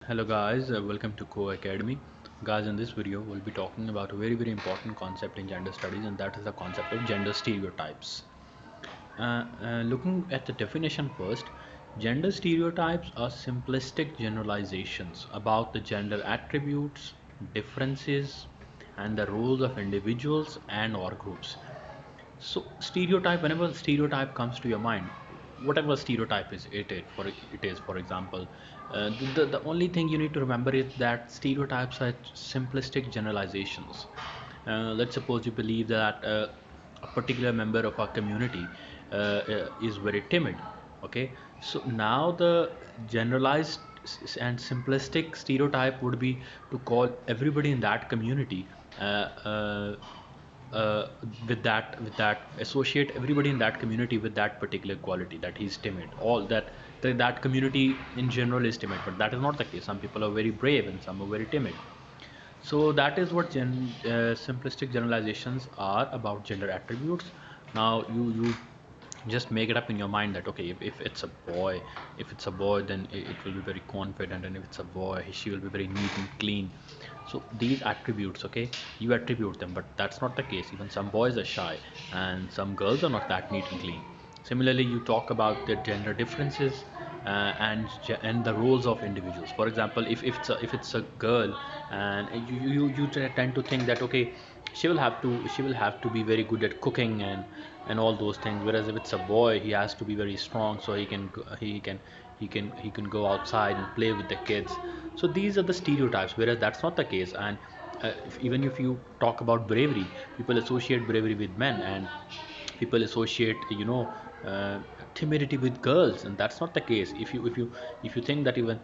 Hello guys, welcome to Co Academy. Guys, in this video we'll be talking about a very important concept in gender studies, and that is the concept of gender stereotypes. Looking at the definition first, gender stereotypes are simplistic generalizations about the gender attributes, differences, and the roles of individuals and or groups. So stereotype, whenever stereotype comes to your mind, whatever stereotype is for example, the only thing you need to remember is that stereotypes are simplistic generalizations. Let's suppose you believe that a particular member of our community is very timid. Okay, so now the generalized and simplistic stereotype would be to call everybody in that community uh, uh, uh, with that associate everybody in that community with that particular quality, that he's timid, all that community in general is timid. But that is not the case. Some people are very brave and some are very timid. So that is what simplistic generalizations are about gender attributes. Now you just make it up in your mind that okay, if it's a boy then it will be very confident, and if it's a boy she will be very neat and clean. So these attributes, okay, you attribute them, but that's not the case. Even some boys are shy and some girls are not that neat and clean. Similarly, you talk about the gender differences and the roles of individuals. For example, if it's a girl, and you tend to think that okay, she will have to be very good at cooking and all those things. Whereas if it's a boy, he has to be very strong so he can go outside and play with the kids. So these are the stereotypes, whereas that's not the case. And even if you talk about bravery, people associate bravery with men, and people associate uh, timidity with girls, and that's not the case. If you think that even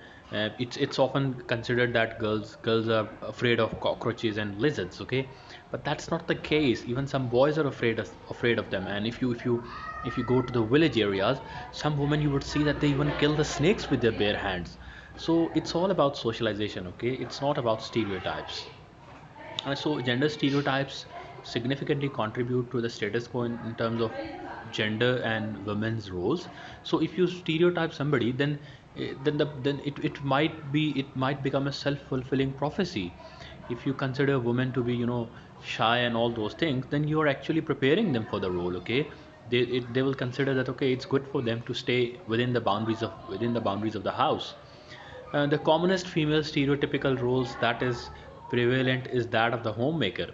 it's often considered that girls are afraid of cockroaches and lizards, okay, but that's not the case. Even some boys are afraid of them. And if you go to the village areas, some women, you would see that they even kill the snakes with their bare hands. So it's all about socialization, okay, it's not about stereotypes. So gender stereotypes significantly contribute to the status quo in terms of gender and women's roles. So if you stereotype somebody, then it might become a self-fulfilling prophecy. If you consider women to be shy and all those things, then you are actually preparing them for the role. Okay, they will consider that okay, it's good for them to stay within the boundaries of the house. The commonest female stereotypical roles that is prevalent is that of the homemaker.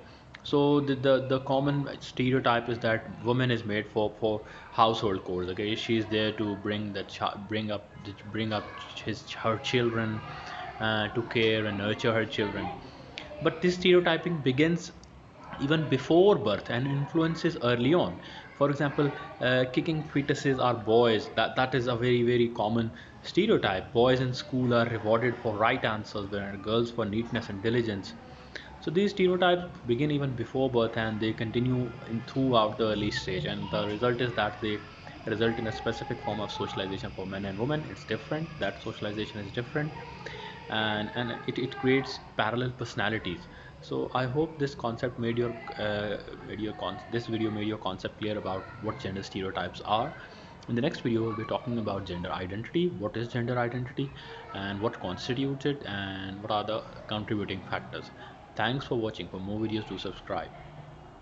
So the common stereotype is that woman is made for household chores. Okay, she's there to bring up her children, to care and nurture her children. But this stereotyping begins even before birth and influences early on. For example, kicking fetuses are boys. That is a very common stereotype. Boys in school are rewarded for right answers, whereas girls for neatness and diligence. So these stereotypes begin even before birth, and they continue throughout the early stage. And the result is that they result in a specific form of socialization for men and women. It's different. That socialization is different, and it creates parallel personalities. So I hope this concept this video made your concept clear about what gender stereotypes are. In the next video, we'll be talking about gender identity. What is gender identity, and what constitutes it, and what are the contributing factors. Thanks for watching. For more videos, do subscribe.